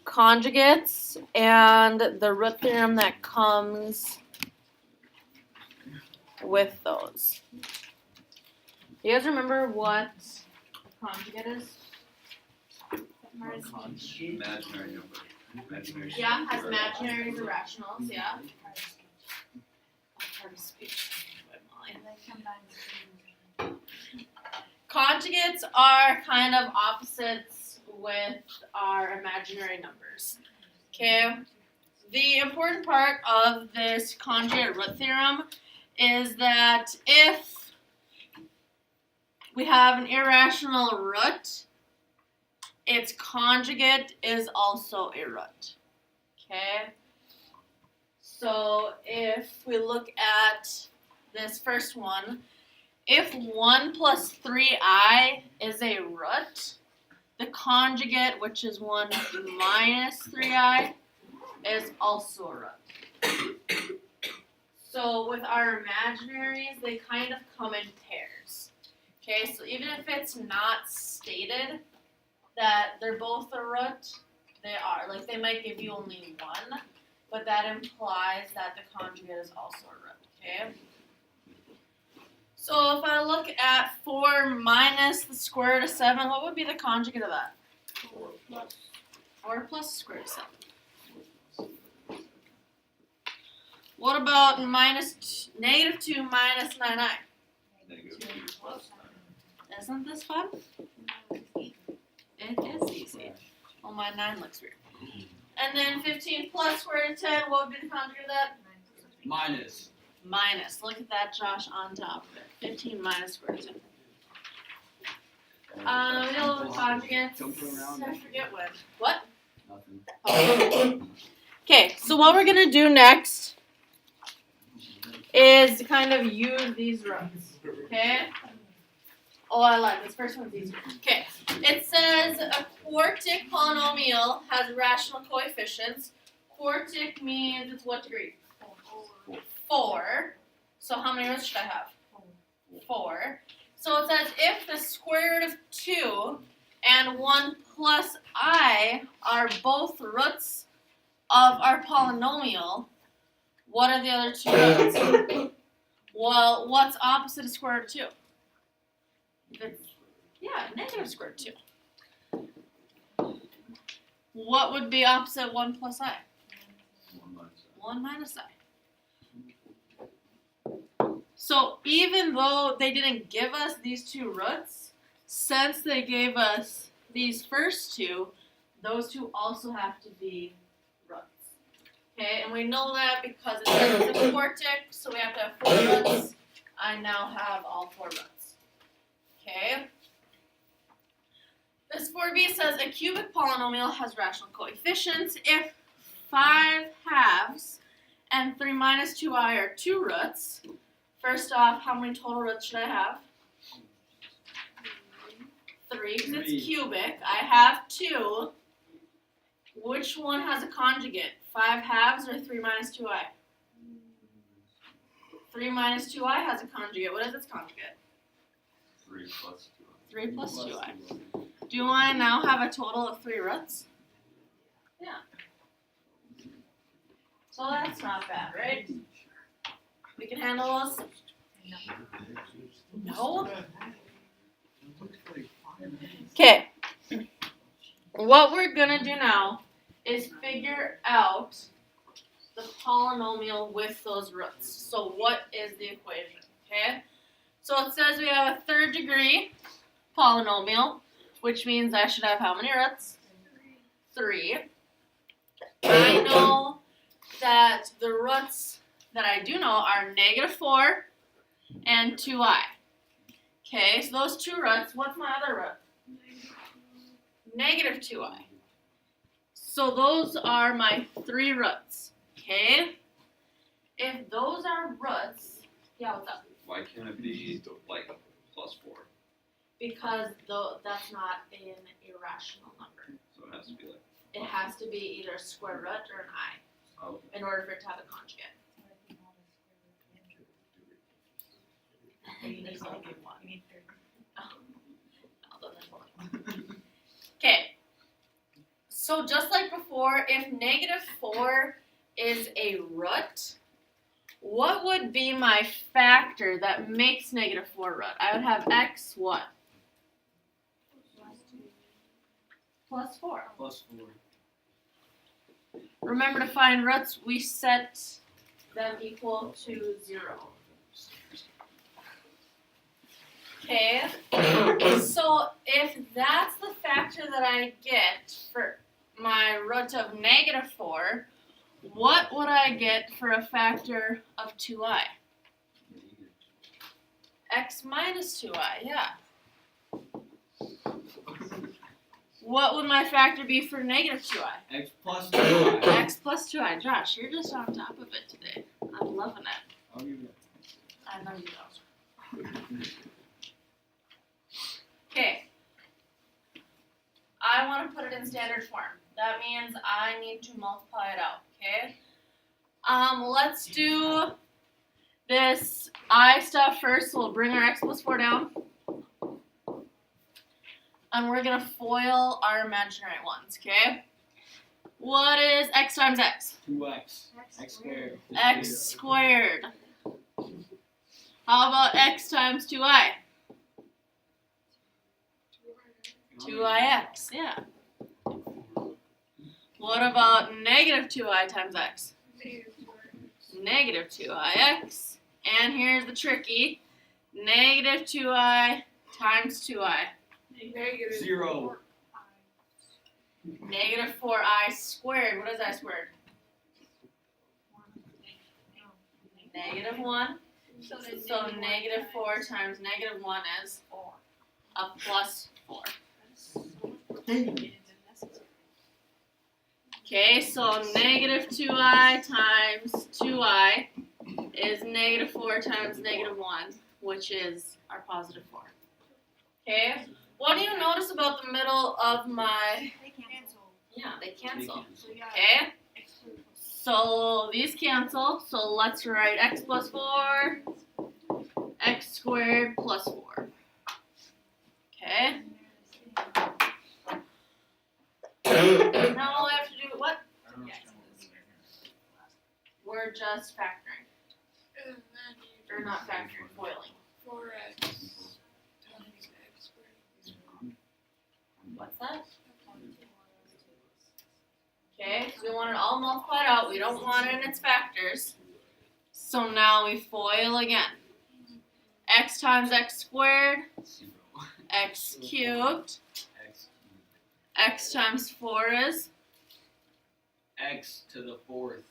conjugates and the root theorem that comes with those. Do you guys remember what a conjugate is? Imaginary number. Imaginary Yeah, has imaginaries or rationals, yeah. Conjugates are kind of opposites with our imaginary numbers. Okay? The important part of this conjugate root theorem is that if we have an irrational root, its conjugate is also a root. Okay? So if we look at this first one, if 1 plus 3i is a root, the conjugate, which is 1 minus 3i, is also a root. So with our imaginaries, they kind of come in pairs. Okay, so even if it's not stated that they're both a root, they are. Like, they might give you only one, but that implies that the conjugate is also a root, okay? So if I look at 4 minus the square root of 7, what would be the conjugate of that? 4 plus the square root of 7. What about negative 2 minus 9i? Negative 2 plus 9. Isn't this fun? It is easy. Oh, my 9 looks weird. And then 15 plus square root of 10, what would be the conjugate of that? Minus. Minus. Look at that, Josh, on top of it. 15 minus square root of 10. We know the conjugates. I forget what. What? Nothing. Okay, so what we're going to do next is kind of use these roots. Okay? Oh, I like this. First one's easier. Okay. It says a quartic polynomial has rational coefficients. Quartic means it's what degree? 4. So how many roots should I have? 4. So it says if the square root of 2 and 1 plus I are both roots of our polynomial, what are the other 2 roots? Well, what's opposite of square root of 2? Negative square root of 2. What would be opposite 1 plus I? 1 minus I. So even though they didn't give us these 2 roots, since they gave us these first 2, those 2 also have to be roots. Okay, and we know that because it says it's a quartic, so we have to have 4 roots. I now have all 4 roots. Okay. This 4b says a cubic polynomial has rational coefficients if 5 halves and 3 minus 2i are 2 roots. First off, how many total roots should I have? 3, because it's cubic. I have 2. Which one has a conjugate? 5 halves or 3 minus 2i? 3 minus 2i has a conjugate. What is its conjugate? 3 plus 2i. 3 plus 2i. Do I now have a total of 3 roots? Yeah. So that's not bad, right? We can handle those? No? Okay. What we're going to do now is figure out the polynomial with those roots. So what is the equation? Okay? So it says we have a 3rd degree polynomial, which means I should have how many roots? 3. I know that the roots that I do know are negative 4 and 2i. Okay, so those 2 roots, what's my other root? Negative 2i. So those are my 3 roots. Okay? If those are roots, yeah, what's up? Why can't it be like plus 4? Because that's not an irrational number. So it has to be like. It has to be either a square root or an I in order for it to have a conjugate. There's only one. Okay. So just like before, if -4 is a root, what would be my factor that makes -4 root? I would have x what? Plus 4. +4. Remember to find roots, we set them equal to 0. Okay, so if that's the factor that I get for my root of -4, what would I get for a factor of 2i? X minus 2i, yeah. What would my factor be for -2i? X plus 2i. X plus 2i. Josh, you're just on top of it today. I'm loving it. I'll give you I know you don't. Okay. I want to put it in standard form. That means I need to multiply it out, okay? Let's do this I stuff first. So we'll bring our x plus 4 down. And we're going to FOIL our imaginary ones, okay? What is x times x? 2x. X squared. X squared. How about x times 2i? 2ix, yeah. What about -2i times x? -2ix. And here's the tricky. -2i times 2i. 0. -4i squared. What is I squared? -1. So -4 times -1 is a plus 4. Okay, so -2i times 2i is -4 times -1, which is our positive 4. Okay, what do you notice about the middle of my... Yeah, they cancel. Okay, so these cancel, so let's write x plus 4, x squared plus 4. Okay. Now all I have to do what? We're just factoring. Or not factoring, foiling. 4x times x squared. What's that? Okay, so we want it all multiplied out. We don't want it in its factors. So now we FOIL again. X times x squared, 0. x cubed. X. X times 4 is X to the 4th.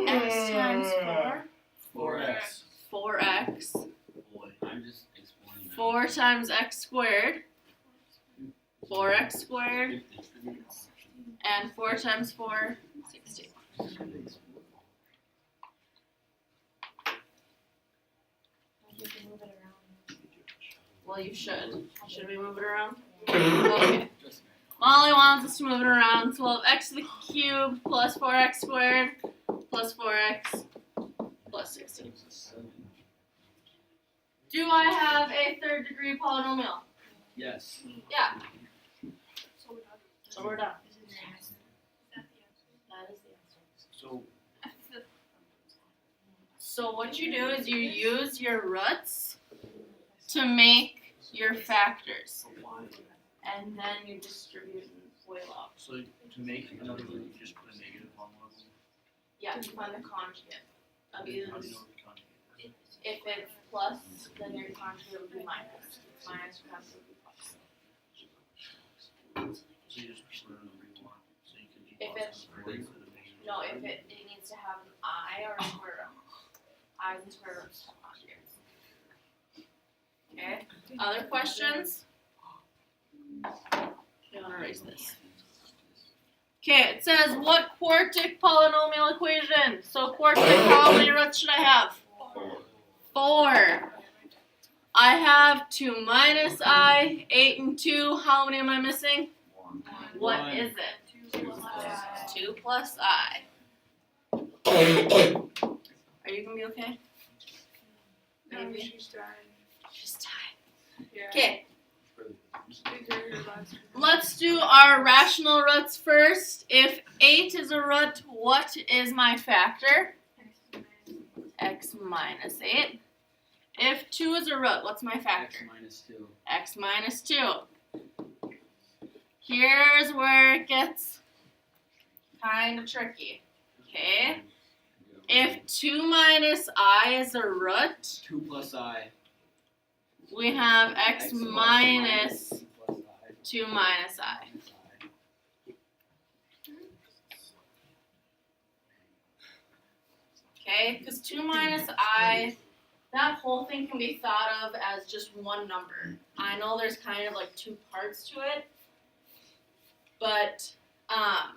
x times 4. 4x. 4x. Boy, I'm just exploring that. 4 times x squared. 4x squared. And 4 times 4, 16. Well, you should. Should we move it around? Okay. Just Molly wants us to move it around, so we'll have x to the cube plus 4x squared plus 4x plus 16. Do I have a third degree polynomial? yes. Yeah. So we're done. That is the answer. So So what you do is you use your roots to make your factors, and then you distribute and FOIL out. So to make another root, you just put a negative on one of them. Yeah, to find the conjugate of either. How do you know what the conjugate is? If it's plus, then your conjugate would be minus. Minus would have to be plus. So you just put a number you want. So you can do If it's- positive or instead of negative. No, if it needs to have an I or a square root. I's and square roots have conjugates. Okay, other questions? Okay, I'm gonna erase this. Okay, it says what quartic polynomial equation? So quartic, how many roots should I have? 4. I have 2 minus I, 8 and 2. How many am I missing? What One. is it? 2 plus I. Are you gonna be okay? No, Maybe. she's dying. She's tired. Yeah. Okay. Let's do our rational roots first. If 8 is a root, what is my factor? X minus 8. If 2 is a root, what's my X factor? minus 2. X minus 2. Here's where it gets kind of tricky. Okay? If 2 minus I is a root, 2 plus I. we have X plus minus 2 plus I. 2 minus I. Okay? Because 2 minus I, that whole thing can be thought of as just one number. I know there's kind of like two parts to it, but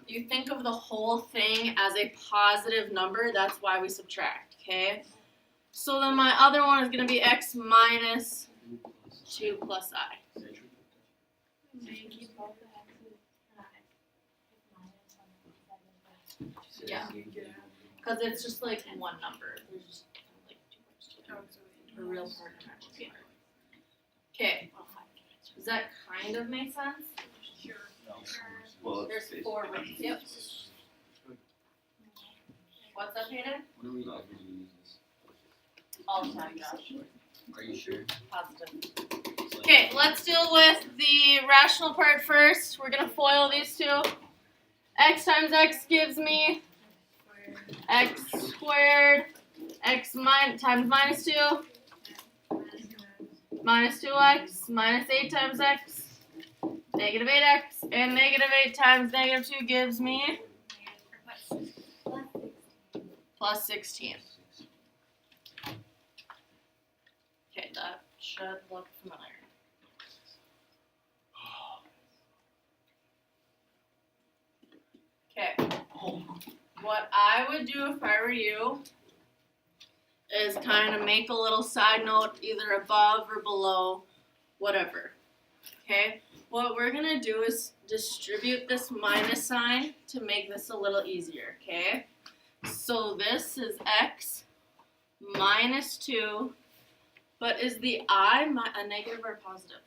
you think of the whole thing as a positive number, that's why we subtract, okay? So then my other one is going to be X minus 2 plus I. Yeah. Because it's just like one number. There's just kind of like two parts to it. A real part and imaginary part. Okay. Does that kind of make sense? Well, There's it's 4 roots. Yep. What's up, Hayden? When are we not gonna use this? All the time, Josh. Are you sure? Positive. Okay, let's deal with the rational part first. We're gonna FOIL these two. X times X gives me X squared. X times minus 2. Minus 2x minus 8 times x. Negative 8x. And negative 8 times negative 2 gives me plus 16. Okay, that should look familiar. Okay. What I would do if I were you is kind of make a little side note either above or below, whatever. Okay? What we're going to do is distribute this minus sign to make this a little easier, okay? So this is x minus 2, but is the I a negative or a positive?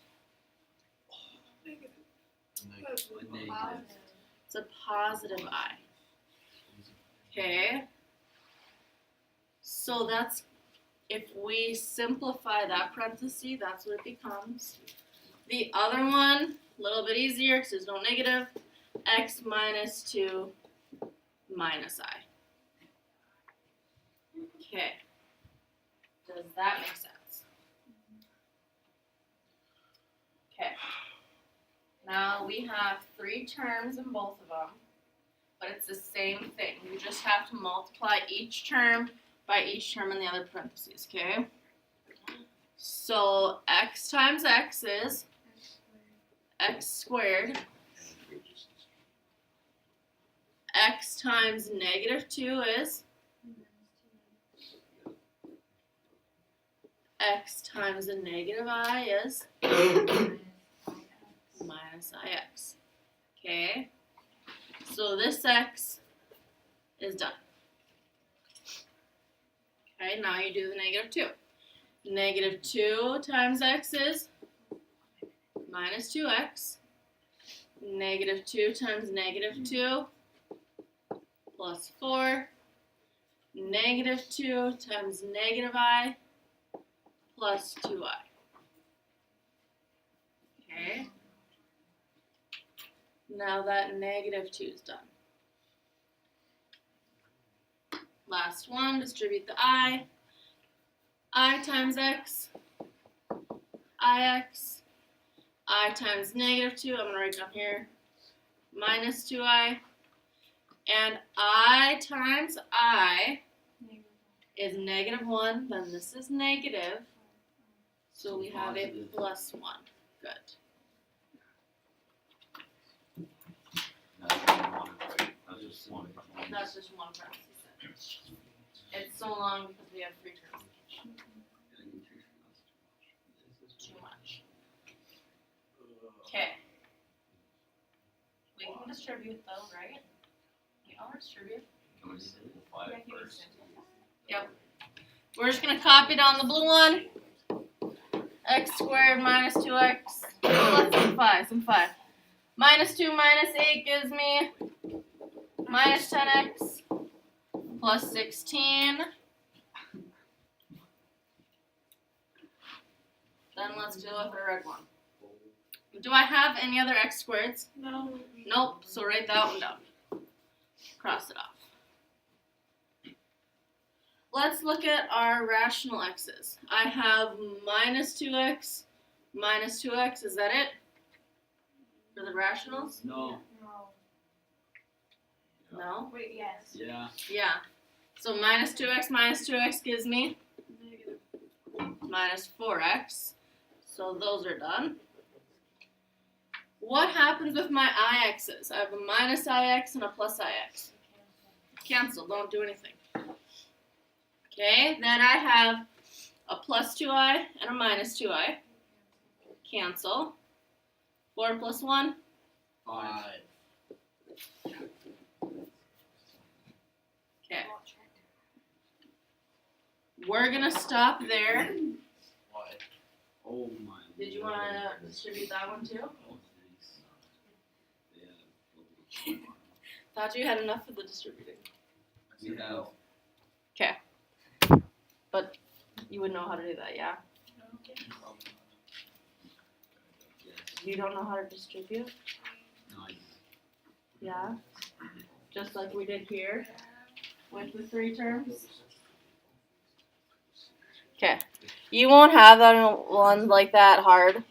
It's a positive I. Okay? So that's, if we simplify that parenthesis, that's what it becomes. The other one, a little bit easier because there's no negative, x minus 2 minus I. Okay. Does that make sense? Okay. Now we have 3 terms in both of them, but it's the same thing. You just have to multiply each term by each term in the other parentheses, okay? So x times x is x squared. X times negative 2 is x times a negative I is minus ix. Okay? So this x is done. Okay, now you do the negative 2. Negative 2 times x is minus 2x. Negative 2 times negative 2 plus 4. Negative 2 times negative I plus 2i. Okay. Now that negative 2 is done. Last one, distribute the I. I times x, ix. I times negative 2, I'm going to write down here, minus 2i. And I times I is negative 1, then this is negative. So we have a plus 1. Good. That's just one parenthesis. It's so long because we have 3 terms. Too much. Okay. We can distribute though, right? We all distribute. Can we simplify it first? Yep. We're just gonna copy down the blue one. X squared minus 2x. Let's simplify. Minus 2 minus 8 gives me minus 10x plus 16. Then let's deal with the red one. Do I have any other x squareds? No. Nope, so write that one down. Cross it off. Let's look at our rational x's. I have minus 2x, minus 2x. Is that it? For the rationals? No. No? Wait, yes. Yeah. Yeah. So minus 2x gives me Negative. minus 4x. So those are done. What happens with my ix's? I have a minus ix and a plus ix. Cancel, don't do anything. Okay, then I have a plus 2i and a minus 2i. Cancel. 4 plus 1, 5. okay. We're gonna stop there. Why? Oh my. Did you want to distribute that one too? Oh, thanks. Yeah. Thought you had enough for the distributing. We have. But you would know how to do that, yeah? Yes. You don't know how to distribute? No, I do. Yeah? Just like we did here with the 3 terms? Okay. You won't have that in one like that hard.